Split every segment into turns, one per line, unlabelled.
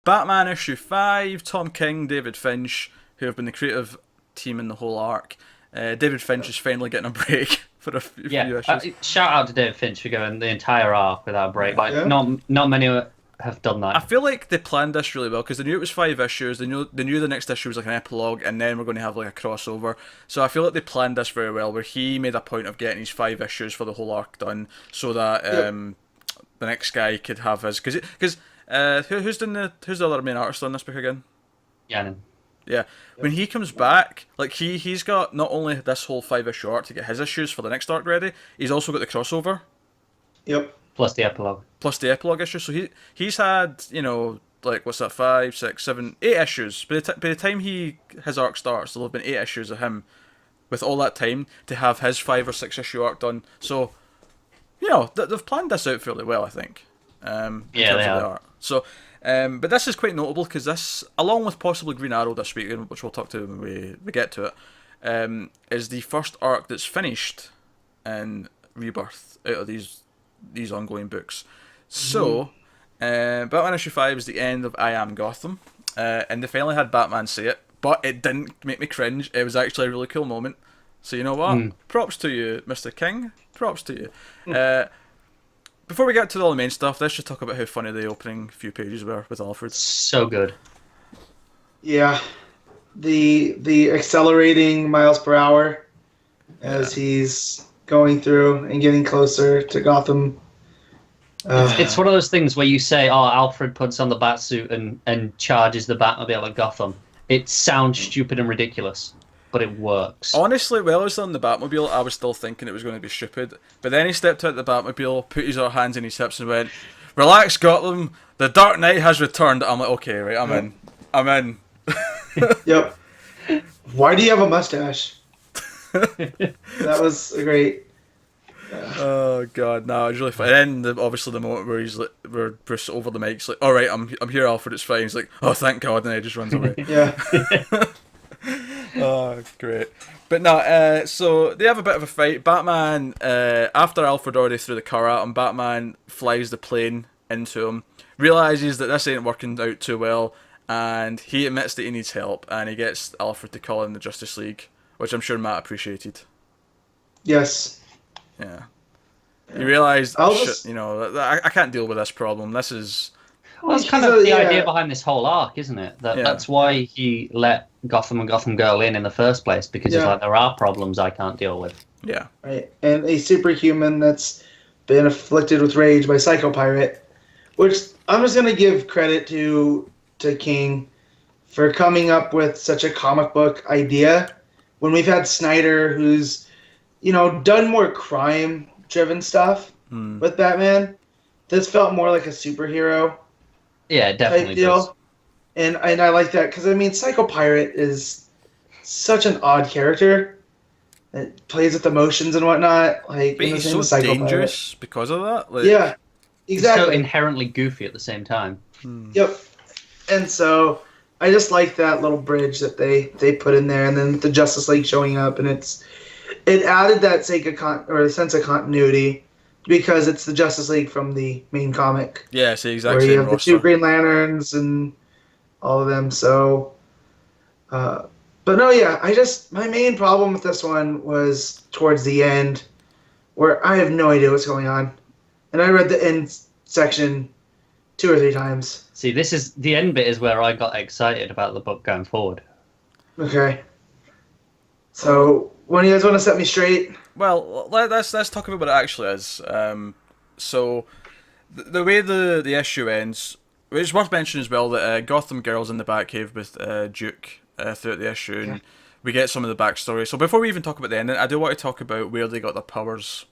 Batman issue 5, Tom King, David Finch, who have been the creative team in the whole arc. David Finch is finally getting a break for a few issues.
Shout out to David Finch for going the entire arc without a break. Like, not many have done that.
I feel like they planned this really well because they knew it was 5 issues. They knew the next issue was like an epilogue, and then we're going to have like a crossover. So I feel like they planned this very well, where he made a point of getting his 5 issues for the whole arc done, so that the next guy could have his. Because who's the other main artist on this book again?
Yannin.
Yeah, when he comes back, like he's got not only this whole 5 issue arc to get his issues for the next arc ready, he's also got the crossover.
Yep.
Plus the epilogue.
Issue. So he's had, like, what's that, 5, 6, 7, 8 issues. By the time his arc starts, there'll have been 8 issues of him with all that time to have his 5 or 6 issue arc done. So, they've planned this out fairly well, I think.
Yeah, they have.
So, but this is quite notable because this, along with possibly Green Arrow this week, which we'll talk to when we get to it, is the first arc that's finished in Rebirth out of these ongoing books. So, Batman issue 5 is the end of I Am Gotham, and they finally had Batman say it, but it didn't make me cringe. It was actually a really cool moment. So you know what? Props to you, Mr. King. Props to you. Before we get to all the main stuff, let's just talk about how funny the opening few pages were with Alfred.
So good.
Yeah, the accelerating miles per hour as he's going through and getting closer to Gotham.
It's one of those things where you say, "Oh, Alfred puts on the Batsuit and charges the Batmobile at Gotham." It sounds stupid and ridiculous, but it works.
Honestly, while I was on the Batmobile, I was still thinking it was going to be stupid. But then he stepped out the Batmobile, put his hands in his hips, and went, "Relax, Gotham. The Dark Knight has returned." I'm like, "Okay, right, I'm in."
Yep. Why do you have a mustache? That was great.
Oh god, no, it was really fun. And then obviously the moment where Bruce over the mic's like, "All right, I'm here, Alfred. It's fine." He's like, "Oh, thank God," and then he just runs away.
Yeah.
Oh, great. But no, so they have a bit of a fight. Batman, after Alfred already threw the car at him, Batman flies the plane into him, realizes that this ain't working out too well, and he admits that he needs help, and he gets Alfred to call in the Justice League, which I'm sure Matt appreciated.
Yes.
Yeah. He realised, I can't deal with this problem. This is...
Well, that's kind of the idea behind this whole arc, isn't it? That's why he let Gotham and Gotham Girl in the first place, because he's like, there are problems I can't deal with.
Yeah.
Right. And a superhuman that's been afflicted with rage by Psycho Pirate, which I'm just going to give credit to King for coming up with such a comic book idea when we've had Snyder, who's done more crime-driven stuff with Batman. This felt more like a superhero.
Yeah, it definitely
deal.
does.
And I like that because Psycho Pirate is such an odd character. It plays with emotions and whatnot. Like,
but he's so dangerous because of that. Like,
yeah, exactly.
He's so inherently goofy at the same time.
Yep. And so I just like that little bridge that they put in there, and then the Justice League showing up, and it added that sense of continuity because it's the Justice League from the main comic.
Yeah, it's the exact
same. Where you have
roster.
the 2 Green Lanterns and all of them. So, but no, yeah, my main problem with this one was towards the end, where I have no idea what's going on, and I read the end section 2 or 3 times.
See, the end bit is where I got excited about the book going forward.
Okay. So, when you guys want to set me straight?
Well, let's talk about what it actually is. So, the way the issue ends, it's worth mentioning as well that Gotham Girl's in the Batcave with Duke throughout the issue, and we get some of the backstory. So before we even talk about the ending, I do want to talk about where they got their powers,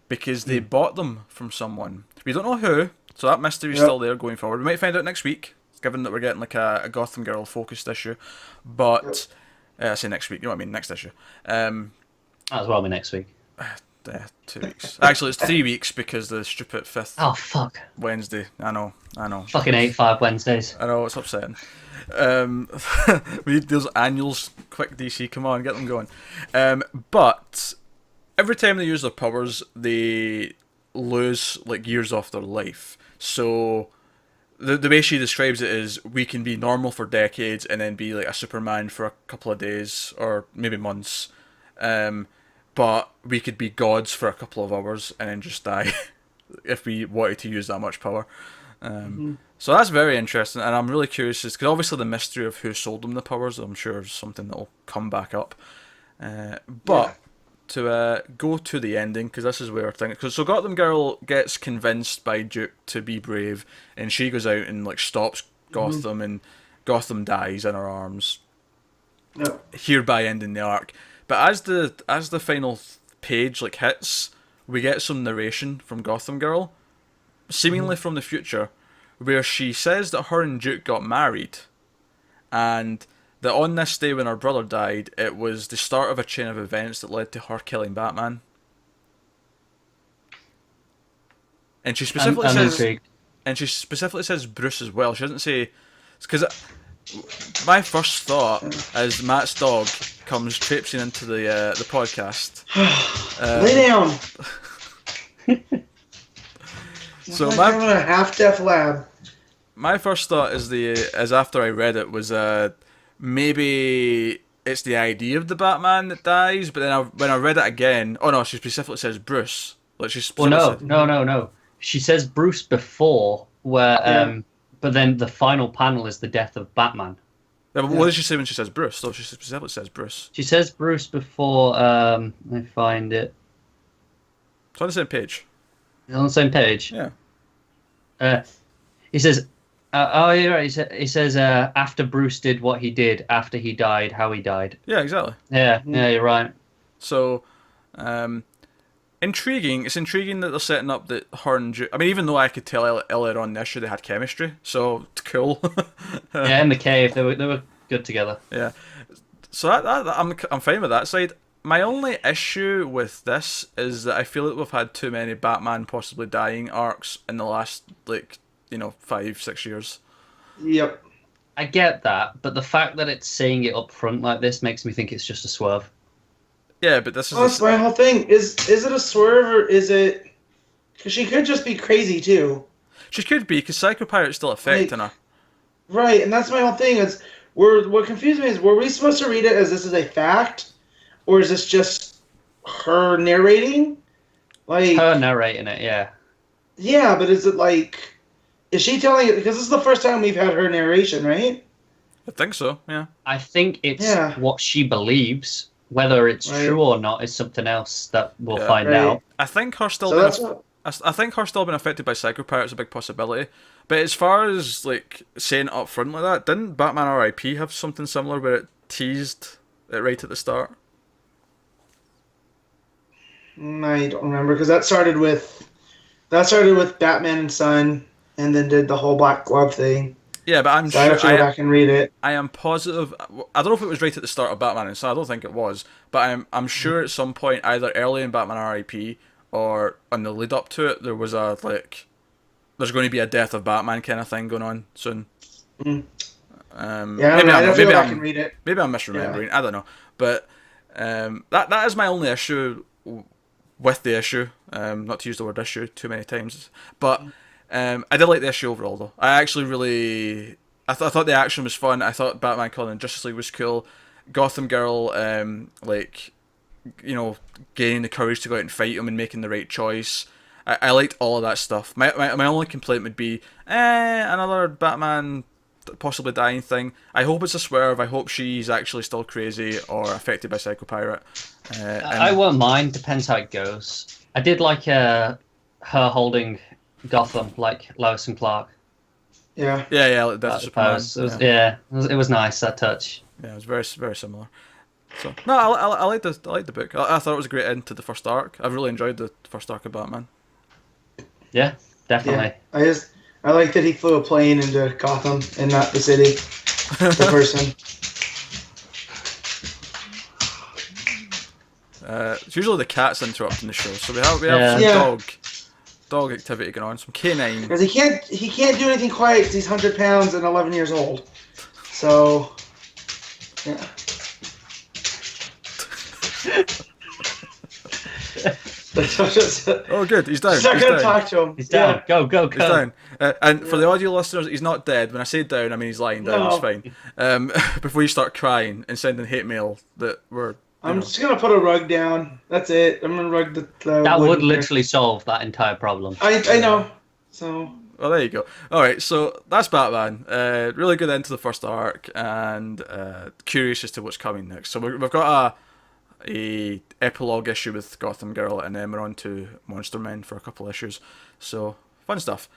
because they bought them from someone. We don't know who, so that mystery's still there going forward. We might find out next week, given that we're getting like a Gotham Girl focused issue. But I say next week, you know what I mean, next issue.
As well be next week.
2 weeks. Actually, it's 3 weeks because the stupid 5th.
Oh, fuck.
Wednesday. I know.
Fucking 8-5 Wednesdays.
I know, it's upsetting. We need those annuals. Quick, DC, come on, get them going. But every time they use their powers, they lose like years off their life. So the way she describes it is we can be normal for decades and then be like a Superman for a couple of days or maybe months, but we could be gods for a couple of hours and then just die if we wanted to use that much power. So that's very interesting, and I'm really curious because obviously the mystery of who sold them the powers, I'm sure, is something that'll come back up. But to go to the ending, because this is where things. So Gotham Girl gets convinced by Duke to be brave, and she goes out and like stops Gotham, and Gotham dies in her arms. Hereby ending the arc. But as the final page like hits, we get some narration from Gotham Girl, seemingly from the future, where she says that her and Duke got married, and that on this day when her brother died, it was the start of a chain of events that led to her killing Batman. And she specifically says Bruce as well. She doesn't say, because my first thought as Matt's dog comes traipsing into the podcast.
Lay down.
So
I'm a half-deaf lab.
My first thought is after I read it was maybe it's the idea of the Batman that dies, but then when I read it again, oh no, she specifically says Bruce. Like she
no. She says Bruce before, where but then the final panel is the death of Batman.
Yeah, but what does she say when she says Bruce? So she specifically says Bruce.
She says Bruce before. Let me find it.
It's on the same page.
It's on the same page.
Yeah.
He says. Oh, you're right. He says after Bruce did what he did, after he died, how he died.
Yeah, exactly.
Yeah, you're right.
So, intriguing. It's intriguing that they're setting up that her and Duke. I mean, even though I could tell earlier on this year they had chemistry, so it's cool.
Yeah, in the cave, they were good together.
Yeah. So I'm fine with that side. My only issue with this is that I feel that we've had too many Batman possibly dying arcs in the last 5-6 years.
Yep.
I get that, but the fact that it's saying it up front like this makes me think it's just a swerve.
Yeah, but this is...
that's my whole thing. Is it a swerve, or is it... Because she could just be crazy, too.
She could be, because Psycho Pirate's still affecting her.
Right, and that's my whole thing. What confused me is, were we supposed to read it as this is a fact? Or is this just her narrating?
Her narrating it, yeah.
Yeah, but is it like... Is she telling it? Because this is the first time we've had her narration, right?
I think so, yeah.
I think it's what she believes. Whether it's true or not is something else that we'll find out.
I think her still being affected by Psycho Pirate is a big possibility. But as far as like saying it up front like that, didn't Batman R.I.P. have something similar where it teased it right at the start?
I don't remember, because that started with Batman and Son, and then did the whole Black Glove thing.
Yeah, but
I have to go back and read it.
I am positive. I don't know if it was right at the start of Batman and Son. I don't think it was, but I'm sure at some point, either early in Batman R.I.P. or on the lead up to it, there was there's going to be a death of Batman kind of thing going on soon.
Mm.
Maybe
I'd have to go back and read it.
Maybe I'm misremembering. Yeah. I don't know, but that is my only issue with the issue. Not to use the word issue too many times, but. I did like the issue overall, though. I actually really... I thought the action was fun. I thought Batman calling Justice League was cool. Gotham Girl, gaining the courage to go out and fight him and making the right choice. I liked all of that stuff. My only complaint would be, another Batman possibly dying thing. I hope it's a swerve. I hope she's actually still crazy or affected by Psycho Pirate.
I won't mind. Depends how it goes. I did like her holding... Gotham, like Lois and Clark.
Yeah.
Like that's Superman.
It was nice, that touch.
Yeah, it was very, very similar. So no, I like the book. I thought it was a great end to the first arc. I've really enjoyed the first arc of Batman.
Yeah, definitely.
Yeah. I like that he flew a plane into Gotham and not the city, the person.
It's usually the cats interrupting the show, so we have some dog activity going on, some canine.
Because he can't do anything quiet because he's 100 pounds and 11 years old. So, yeah.
Oh, good. He's down.
Just not
He's
gonna
down.
talk to him.
He's down.
Yeah.
Go.
He's down. And for the audio listeners, he's not dead. When I say down, I mean he's lying down.
No.
He's fine. Before you start crying and sending hate mail that we're.
I'm just gonna put a rug down. That's it. I'm gonna rug the
That would
wooden
literally solve that entire problem.
I know. So
Well, there you go. All right, so that's Batman. Really good end to the first arc, and curious as to what's coming next. So we've got a epilogue issue with Gotham Girl, and then we're on to Monster Men for a couple issues. So fun stuff.